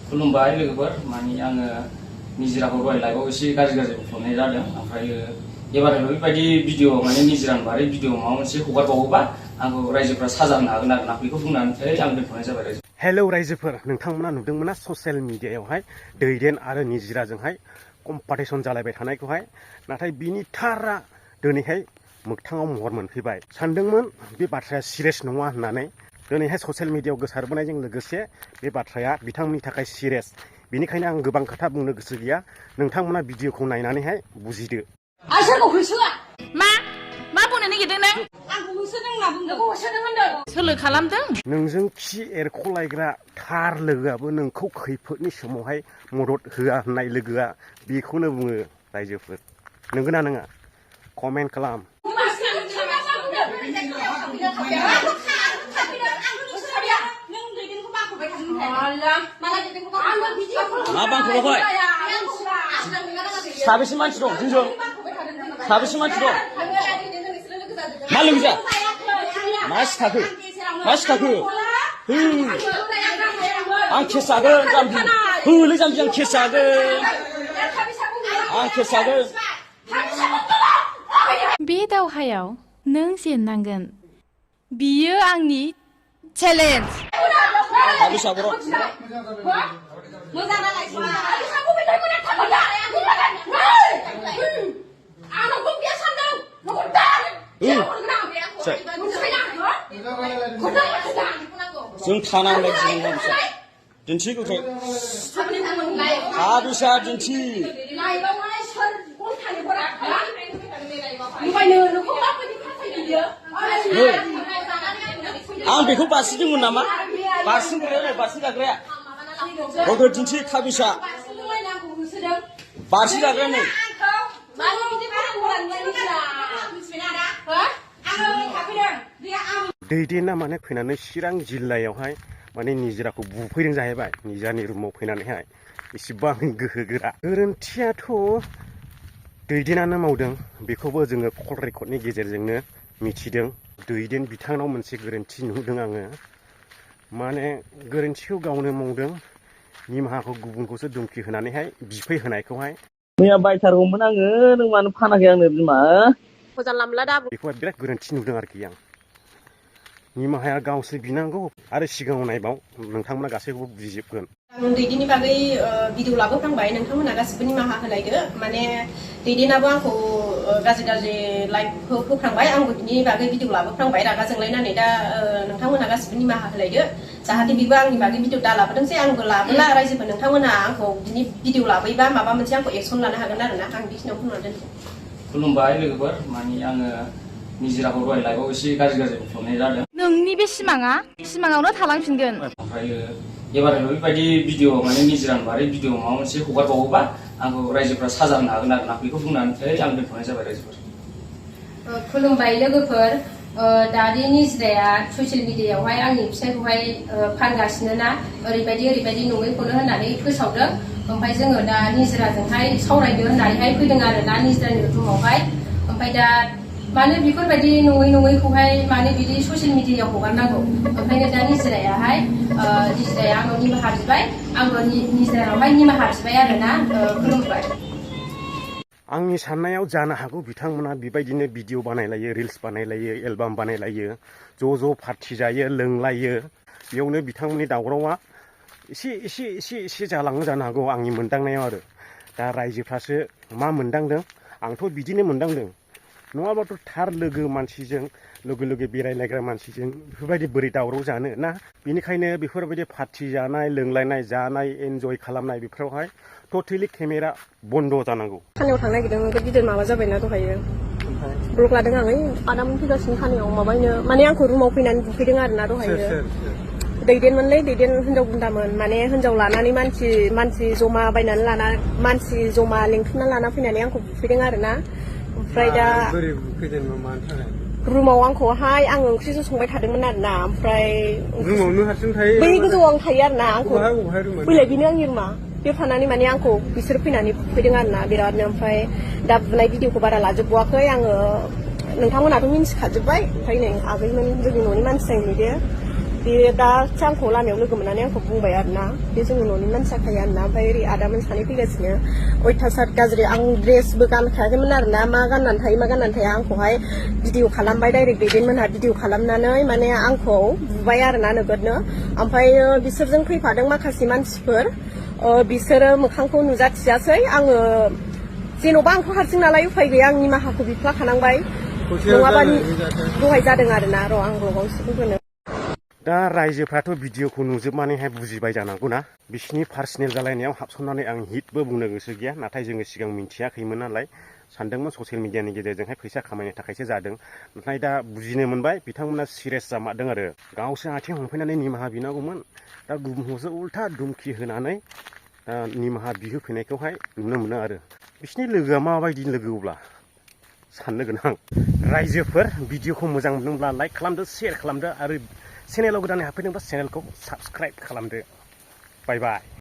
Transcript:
खुलुमबाय लोगोफोर माने आङो निजिराखौ दहाय लाइभआव एसे गाज्रि बुंफ्लांनाय जादों ओमफ्राय एबारहाय बेबायदि भिडिअ माने निजिरानि बारै भिडिअ माबा मोनसे हगारबावोबा आंखौ रायजोफ्रा साजा होनो हागोन आरोना बेखौ बुंनानै आं दोनथ'नाय जाबाय रायजो। हेलौ रायजोफोर, नोंथांमोना नुदोंमोन ना ससियेल मिडियायावहाय दैदेन आरो निजिराजोंहाय कम्पिटिशन जालायबाय थानायखौहाय, नाथाय बिनि थारा दिनैहाय मोगथाङाव महर मोनफैबाय। सानदोंमोन बे बाथ्राया सिरियास नङा होननानै, दिनैहाय ससियेल मिडियायाव गोसारबोनायजों लोगोसे बे बाथ्राया बिथांमोननि थाखाय सिरियास। बेनिखायनो आं गोबां खोथा बुंनो गोसो गैया, नोंथांमोना भिडिअखौ नायनानैहाय बुजिदो। आंखौ होसोआ मा बुंनो नागिरदों नों? आंखौ होसोदों होनना बुंदों। होसोदों होनदों। सोलो खालामदों। नोंजों खि एरख'लायग्रा थार लोगोआबो नोंखौ खैफोदनि समावहाय मदद होआ होननाय लोगोआ बेखौनो बुङो रायजोफोर। नंगौना नङा? कमेन्ट खालाम। साबेसे मानसि दं जोंजों? साबेसे मानसि दं? मा लोगोजा? मा सिखाखो? आं केस जागोन जाम्बि। होलै जाम्बि, आं केस जागोन। बे दावहायाव नों जेननांगोन। बियो आंनि चेलेन्ज। साबेसे बर'? जों थानांलाय दिन्थि गोख्रै साबेसा दिन्थि। आं बेखौ बारसिदोंमोन नामा? बारसिन गाग्राया बबे दिन्थि खाबिसा बारसिन गाग्राया नै। दैदेना माने फैनानै चिरां जिल्लायावहाय माने निजिराखौ बुफैदों जाहैबाय। निजानि रुमाव फैनानैहाय इसिबां गोहो गोरा। गोरोन्थियाथ' दैदेनानो मावदों, बेखौबो जोङो कल रेकर्डनि गेजेरजोंनो मिथिदों। दैदेन बिथांनाव मोनसे गोरोन्थि नुदों आङो, माने गोरोन्थिखौ गावनो मावदों, निमाहाखौ गुबुनखौसो दुमखि होनानैहाय बिफै होनायखौहाय। मैया बायथारगौमोन आङो, नों मानो फानाखै आंनो बिमा? बेखौहाय बिराद गोरोन्थि नुदों आरोखि आं। निमाहाया गावसो बिनांगौ आरो सिगाङाव नायबाव नोंथांमोना गासैखौबो बुजिजोबगोन। आं दैदेननि बागै भिडिअ लाबोफ्रांबाय, नोंथांमोना गासिबो निमाहा होलायदो। माने दैदेनाबो आंखौ गाज्रि लाइभ होफ्रांबाय, आंबो बिनि बागै भिडिअ लाबोफ्रांबाय रागा जोंलायनानै। दा नोंथांमोना गासिबो निमाहा होलायदो, जाहाथे बेबो आंनि बागै भिडिअ दा लाबोदोंसै, आंबो लाबोला। रायजोफोर नोंथांमोना आंखौ बिनि भिडिअ लाबोयोबा माबा मोनसे आंखौ एक्सन लानो हागोन आरोना। आं बेखिनियाव बुंनानै दोनसै। खुलुमबाय लोगोफोर, माने आङो निजिराखौ दहाय लाइभआव एसे गाज्रि बुंफ्लांनाय जादों। नोंनि बे सिमाङावनो थालांफिनगोन। ओमफ्राय एबारहाय बेबायदि भिडिअ माने निजिरानि बारै भिडिअ माबा मोनसे हगारबावोबा आंखौ रायजोफ्रा साजा होनो हागोन आरोना बेखौ बुंनानै आं दोनथ'नाय जाबाय रायजोफोर। खुलुमबाय लोगोफोर, दानि निजिराया ससियेल मिडियायावहाय आंनि फिसायखौहाय फानगासिनो ना, ओरैबायदि नङैखौनो होननानै फोसावदों। ओमफ्राय जोङो दा निजिराजोंहाय सावरायनो होननानैहाय फैदों आरोना निजिरानि रुमावहाय। ओमफ्राय दा मानो बेफोरबायदि नङैखौहाय मानो बिदि ससियेल मिडियायाव हगारनांगौ? ओंखायनो दा निजिराया आंनाव निमाहा बिबाय, आंबो निजिरायावहाय निमाहा बिबाय आरोना। खुलुमबाय। आंनि साननायाव जानो हागौ बिथांमोना बेबायदिनो भिडिअ बानायलायो, रिल्स बानायलायो, एलबाम बानायलायो, ज' पार्टि जायो, लोंलायो। बेयावनो बिथांमोननि दावरावा एसे जालाङो जानो हागौ आंनि मोनदांनायाव आरो। दा रायजोफ्रासो मा मोनदांदों, आंथ' बिदिनो मोनदांदों। नङाबाथ' थार लोगो मानसिजों लोगो बेरायलायग्रा मानसिजों बेफोरबायदि बोरै दावराव जानो ना। बेनिखायनो बेफोरबायदि पार्टि जानाय, लोंलायनाय, जानाय, एन्जय खालामनाय बेफोरावहाय टटेलि केमेरा बन्द' जानांगौ। खानायाव थांनो नागिरदों, गिदिर माबा जाबायना दहायो ब्लग लादों आं। आदाम फैगासिनो खानायाव माबायनो, माने आंखौ रुमाव फैनानै बुफैदों आरोना दहायो। दैदेनमोनलै, दैदेन हिनजाव गुन्दामोन। माने हिनजाव लानानै मानसि जमा लिंथुमना लाना फैनानै आंखौ बुफैदों आरोना। ओमफ्राय दा रुमाव आंखौहाय आं ओंख्रिसो संबाय थादोंमोन आरोना। ओमफ्राय रुमावनो हारसिं थायो? बै गोजौआव आं थायो आरोना। आंखौ फैलाय, बेनो आंनि रुमा। बेयाव थानानै माने आंखौ बिसोर फैनानै बुफैदों आरोना बिरादनो। ओमफ्राय दा बुनाय भिडिअखौ बारा लाजोबबावाखै आङो, नोंथांमोनाथ' मिन्थिखाजोब्बाय। ओमफ्राय नै आगैमोन जोंनि न'नि मानसि नुदो। बे दासो आंखौ लामायाव लोगो मोननानै आंखौ बुंबाय आरोना बे जोंनि न'नि मानसि जाखायो आरोना ओमफ्राय ओरै आदामोन सानै फैगासिनो अयथासार गाज्रि आं ड्रेसबो गानखायाखैमोन आरोना मा गाननानै थायो मा गाननानै थाया आंखौहाय भिडिअ खालामबाय डाइरेक्ट दैदेनमोनहा भिडिअ खालामनानै माने आंखौ बुबाय आरोना नोगोदनो ओमफ्राय बिसोरजों फैफादों माखासे मानसिफोर बिसोरो मोखांखौ नुजाथियासै आङो जेन'बा आंथ' हारसिं नालाय उफाय गैया आं निमाहाखौ बिफ्लाखानांबाय नङाबा दहाय जादों आरोना र' आं बावसो बुंगोनो दा रायजोफ्राथ' भिडिअखौ नुजोबनानैहाय बुजिबाय जानांगौ ना बिसिनि पार्सनेल जालायनायाव हाबसननानै आं हिटबो बुंनो गोसो गैया नाथाय जोङो सिगां मिन्थियाखैमोन नालाय सानदोंमोन ससियेल मिडियानि गेजेरजोंहाय फैसा खामायनो थाखायसो जादों नाथाय दा बुजिनो मोनबाय बिथांमोना सिरियास जामारदों आरो गावसो आथिं हमफैनानै निमाहा बिनांगौमोन दा गुबुनखौसो उल्था दुमखि होनानै निमाहा बिहोफैनायखौहाय नुनो मोनो आरो बिसिनि लोगोआ माबायदि लोगो अब्ला साननो गोनां रायजोफोर भिडिअखौ मोजां मोनदोंब्ला लाइक खालामदो शेयार खालामदो आरो चेनेलाव गोदानै हाबफैदोंबा चेनेलखौ साबस्क्राइब खालामदो बाय बाय